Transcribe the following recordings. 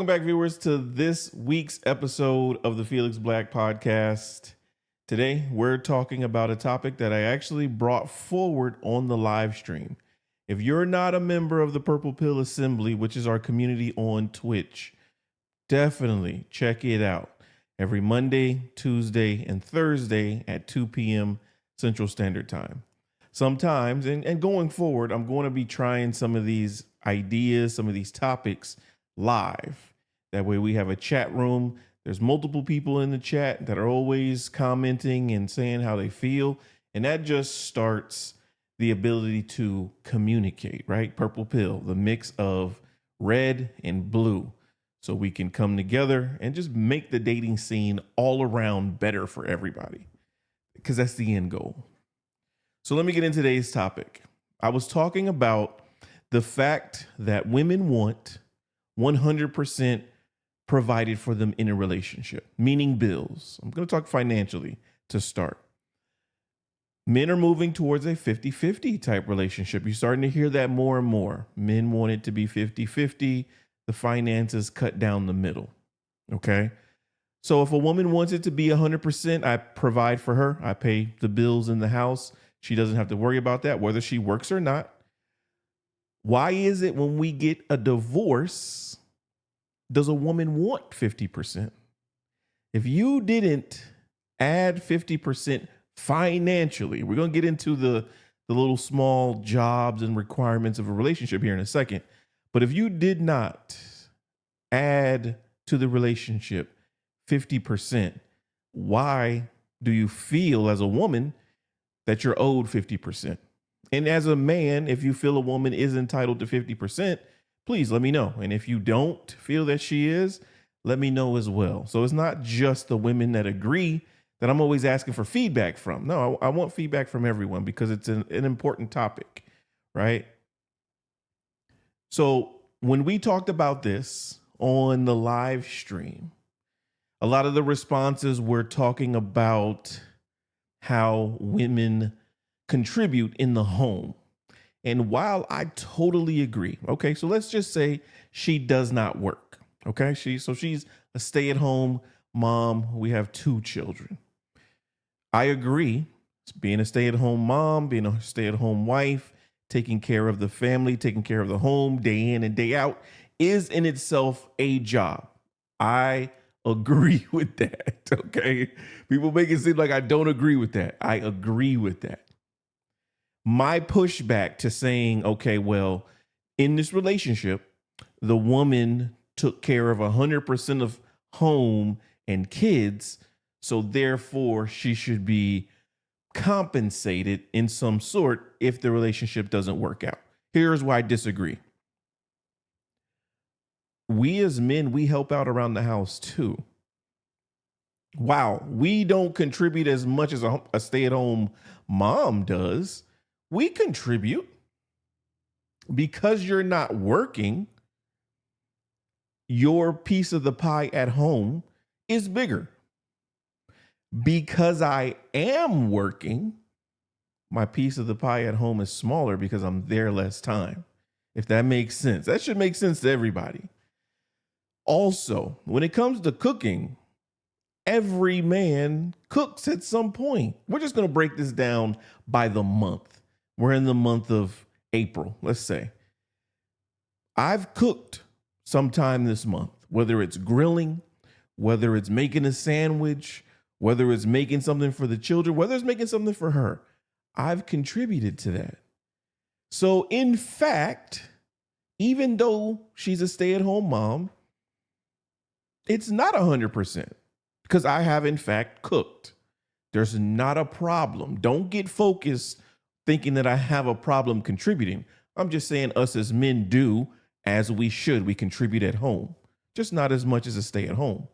Welcome back, viewers, to this week's episode of the Felix Black Podcast. Today, we're talking about a topic that I actually brought forward on the live stream. If you're not a member of the Purple Pill Assembly, which is our community on Twitch, definitely check it out. Every Monday, Tuesday, and Thursday at 2 p.m. Central Standard Time. Sometimes, and going forward, I'm going to be trying some of these ideas, some of these topics live. That way we have a chat room. There's multiple people in the chat that are always commenting and saying how they feel. And that just starts the ability to communicate, right? Purple pill, the mix of red and blue. So we can come together and just make the dating scene all around better for everybody. Because that's the end goal. So let me get into today's topic. I was talking about the fact that women want 100% provided for them in a relationship, meaning bills. I'm going to talk financially to start. Men are moving towards a 50-50 type relationship. You're starting to hear that more and more. Men want it to be 50-50. The finances cut down the middle. Okay. So if a woman wants it to be 100%, I provide for her. I pay the bills in the house. She doesn't have to worry about that, whether she works or not. Why is it when we get a divorce, does a woman want 50%? If you didn't add 50% financially, we're going to get into the little small jobs and requirements of a relationship here in a second. But if you did not add to the relationship 50%, why do you feel as a woman that you're owed 50%? And as a man, if you feel a woman is entitled to 50%, please let me know. And if you don't feel that she is, let me know as well. So it's not just the women that agree that I'm always asking for feedback from. No, I want feedback from everyone because it's an important topic, right? So when we talked about this on the live stream, a lot of the responses were talking about how women contribute in the home. And while I totally agree, okay, so let's just say she does not work. Okay, she's a stay-at-home mom. We have 2 children. I agree. Being a stay-at-home mom, being a stay-at-home wife, taking care of the family, taking care of the home day in and day out is in itself a job. I agree with that. Okay. People make it seem like I don't agree with that. I agree with that. My pushback to saying, okay, well, in this relationship, the woman took care of 100% of home and kids. So therefore she should be compensated in some sort if the relationship doesn't work out. Here's why I disagree. We as men, we help out around the house too. Wow, we don't contribute as much as a stay-at-home mom does. We contribute because you're not working. Your piece of the pie at home is bigger. Because I am working, my piece of the pie at home is smaller because I'm there less time. If that makes sense, that should make sense to everybody. Also, when it comes to cooking, every man cooks at some point. We're just going to break this down by the month. We're in the month of April, let's say. I've cooked sometime this month, whether it's grilling, whether it's making a sandwich, whether it's making something for the children, whether it's making something for her. I've contributed to that. So in fact, even though she's a stay-at-home mom, it's not 100% because I have in fact cooked. There's not a problem. Don't get focused thinking that I have a problem contributing. I'm just saying us as men do as we should. We contribute at home, just not as much as a stay-at-home.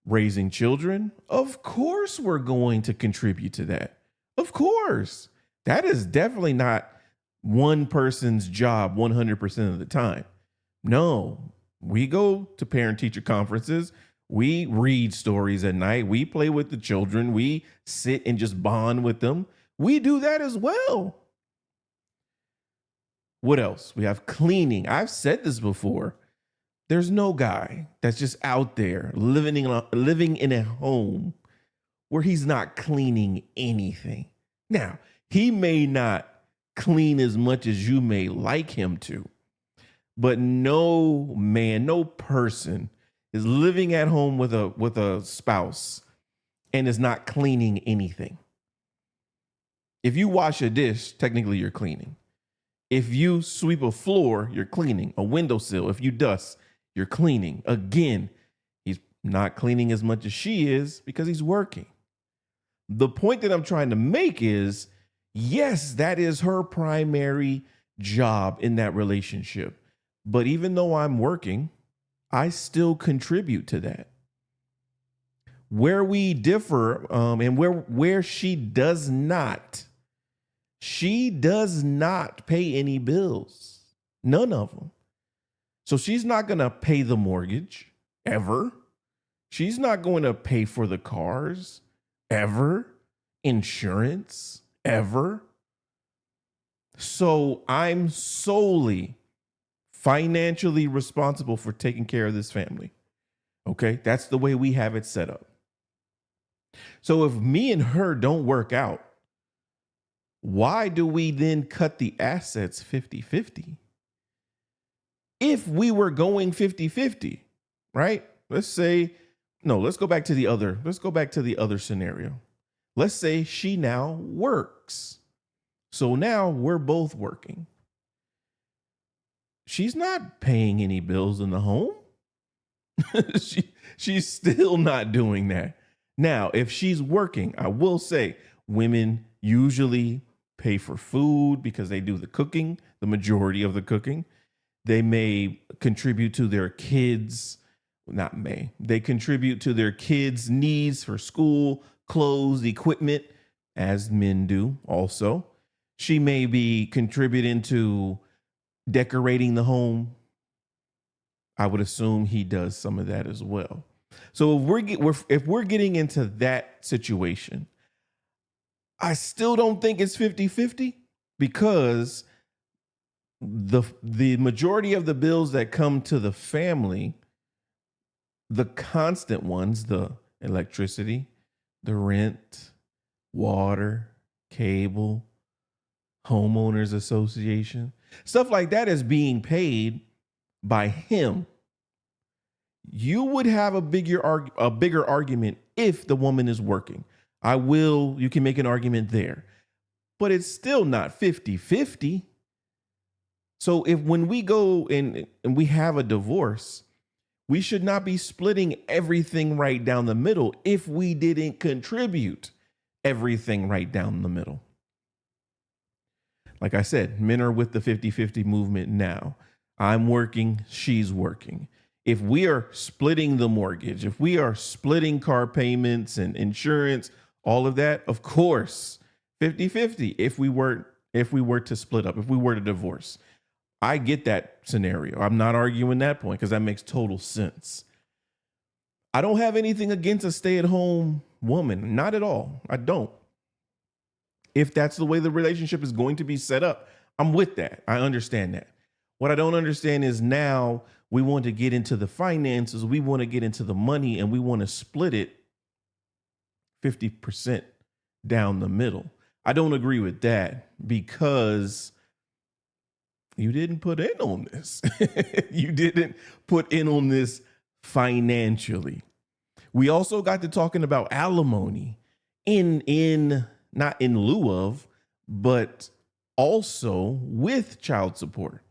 Raising children, of course we're going to contribute to that. Of course. That is definitely not one person's job 100% of the time. No, we go to parent-teacher conferences. We read stories at night. We play with the children. We sit and just bond with them. We do that as well. What else? We have cleaning. I've said this before. There's no guy that's just out there living in a home where he's not cleaning anything. Now, he may not clean as much as you may like him to, but no man, no person is living at home with a spouse and is not cleaning anything. If you wash a dish, technically you're cleaning. If you sweep a floor, you're cleaning. A windowsill, if you dust, you're cleaning. Again, he's not cleaning as much as she is because he's working. The point that I'm trying to make is, yes, that is her primary job in that relationship. But even though I'm working, I still contribute to that. Where we differ, and where she does not pay any bills. None of them. So she's not going to pay the mortgage ever. She's not going to pay for the cars ever. Insurance ever. So I'm solely financially responsible for taking care of this family. Okay? That's the way we have it set up. So if me and her don't work out, why do we then cut the assets 50-50? If we were going 50-50, right? Let's go back to the other scenario. Let's say she now works. So now we're both working. She's not paying any bills in the home. She's still not doing that. Now, if she's working, I will say women usually pay for food because they do the cooking, the majority of the cooking. They may contribute to their kids, they contribute to their kids' needs for school, clothes, equipment, as men do also. She may be contributing to decorating the home. I would assume he does some of that as well. So if we're getting into that situation, I still don't think it's 50-50 because the majority of the bills that come to the family, the constant ones, the electricity, the rent, water, cable, homeowners association, stuff like that is being paid by him. You would have a bigger argument if the woman is working. You can make an argument there, but it's still not 50-50. So when we go and we have a divorce, we should not be splitting everything right down the middle if we didn't contribute everything right down the middle. Like I said, men are with the 50-50 movement now. I'm working, she's working. If we are splitting the mortgage, if we are splitting car payments and insurance, all of that, of course, 50-50 if we were to split up, if we were to divorce. I get that scenario. I'm not arguing that point because that makes total sense. I don't have anything against a stay-at-home woman. Not at all. I don't. If that's the way the relationship is going to be set up, I'm with that. I understand that. What I don't understand is now we want to get into the finances, we want to get into the money, and we want to split it 50% down the middle. I don't agree with that because you didn't put in on this. You didn't put in on this financially. We also got to talking about alimony in not in lieu of, but also with child support.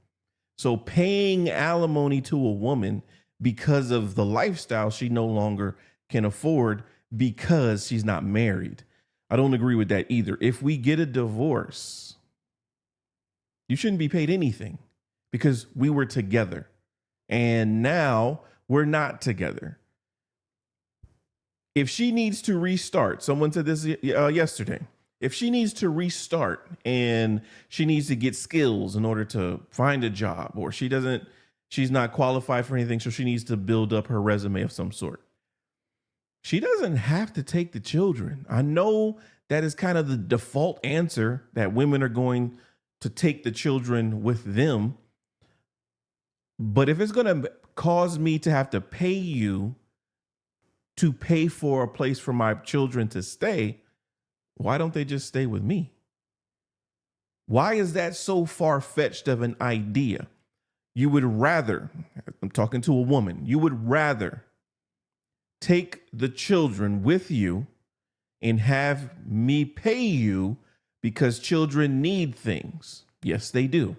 So paying alimony to a woman because of the lifestyle she no longer can afford because she's not married. I don't agree with that either. If we get a divorce, you shouldn't be paid anything because we were together and now we're not together. If she needs to restart, someone said this yesterday, if she needs to restart and she needs to get skills in order to find a job, or she's not qualified for anything, so she needs to build up her resume of some sort, she doesn't have to take the children. I know that is kind of the default answer, that women are going to take the children with them. But if it's going to cause me to have to pay you to pay for a place for my children to stay, why don't they just stay with me? Why is that so far-fetched of an idea? You would rather, I'm talking to a woman, you would rather take the children with you and have me pay you because children need things. Yes, they do.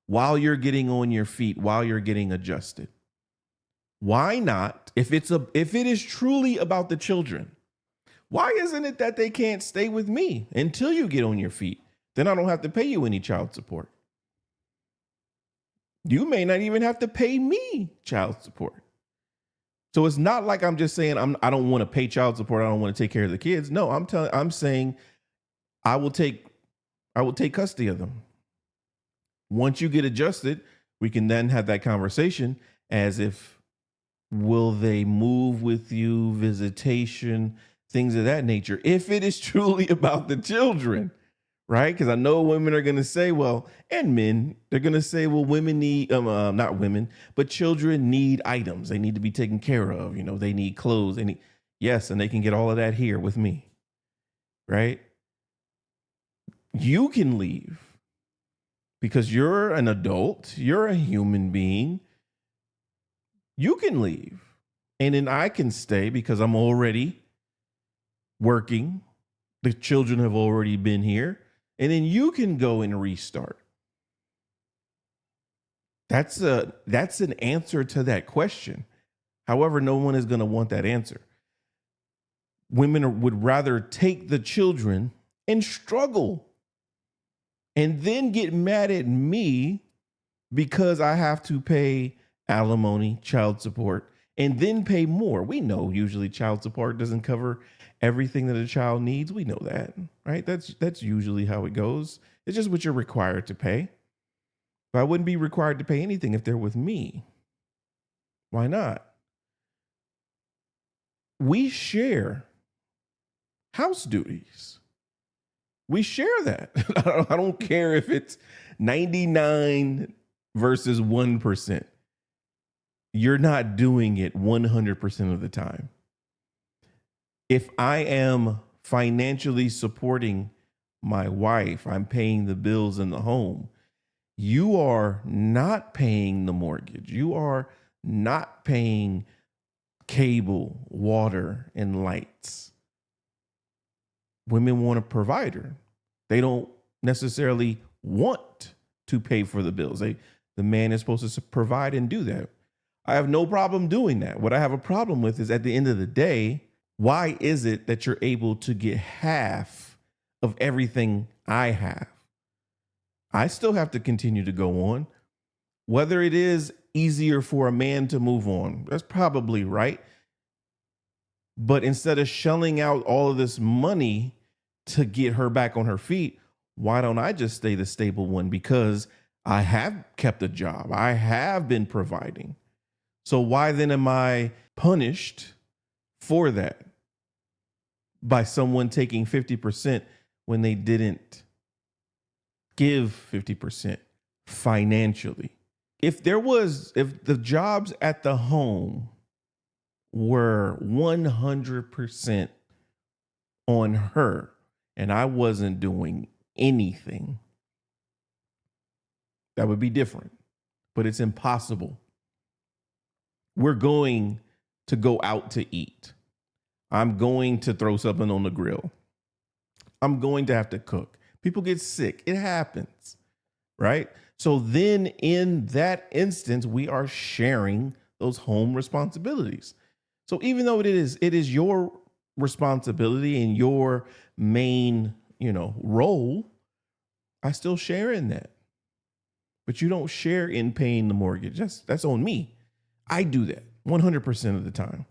While you're getting on your feet, while you're getting adjusted. Why not? If it is truly about the children, why isn't it that they can't stay with me until you get on your feet? Then I don't have to pay you any child support. You may not even have to pay me child support. So it's not like I'm just saying I don't want to pay child support. I don't want to take care of the kids. No, I'm saying I will take custody of them. Once you get adjusted, we can then have that conversation as if, will they move with you, visitation, things of that nature, if it is truly about the children, right? Because I know women are going to say, well, and men, they're going to say, well, women need, not women, but children need items. They need to be taken care of. You know, they need clothes. Yes, and they can get all of that here with me, right? You can leave because you're an adult. You're a human being. You can leave. And then I can stay because I'm already working. The children have already been here. And then you can go and restart. That's an answer to that question. However, no one is going to want that answer. Women would rather take the children and struggle and then get mad at me because I have to pay alimony, child support, and then pay more. We know usually child support doesn't cover everything that a child needs. We know that, right? That's usually how it goes. It's just what you're required to pay. But I wouldn't be required to pay anything if they're with me. Why not? We share house duties. We share that. I don't care if it's 99 versus 1%. You're not doing it 100% of the time. If I am financially supporting my wife, I'm paying the bills in the home. You are not paying the mortgage. You are not paying cable, water, and lights. Women want a provider. They don't necessarily want to pay for the bills. The man is supposed to provide and do that. I have no problem doing that. What I have a problem with is at the end of the day, why is it that you're able to get half of everything I have? I still have to continue to go on. Whether it is easier for a man to move on, that's probably right. But instead of shelling out all of this money to get her back on her feet, why don't I just stay the stable one? Because I have kept a job. I have been providing. So why then am I punished for that by someone taking 50% when they didn't give 50% financially? If the jobs at the home were 100% on her and I wasn't doing anything, that would be different. But it's impossible. We're going to go out to eat. I'm going to throw something on the grill. I'm going to have to cook. People get sick. It happens, right? So then in that instance, we are sharing those home responsibilities. So even though it is your responsibility and your main, role, I still share in that. But you don't share in paying the mortgage. That's on me. I do that 100% of the time.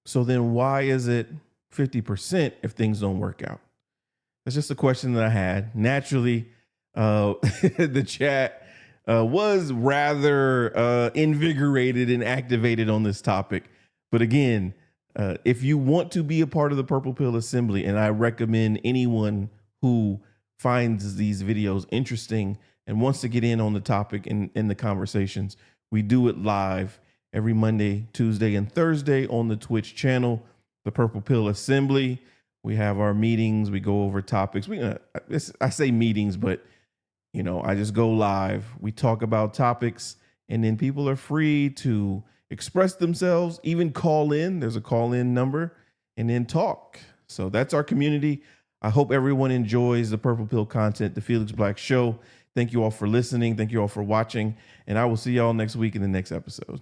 So then why is it 50% if things don't work out? That's just a question that I had. Naturally, the chat was rather invigorated and activated on this topic. But again, if you want to be a part of the Purple Pill Assembly, and I recommend anyone who finds these videos interesting and wants to get in on the topic and in the conversations, We do it live every Monday, Tuesday, and Thursday on the Twitch channel, the Purple Pill Assembly. We have our meetings. We go over topics. I say meetings, but I just go live. We talk about topics, and then people are free to express themselves, even call in. There's a call-in number, and then talk. So that's our community. I hope everyone enjoys the Purple Pill content, the Felix Black Show. Thank you all for listening. Thank you all for watching. And I will see y'all next week in the next episode.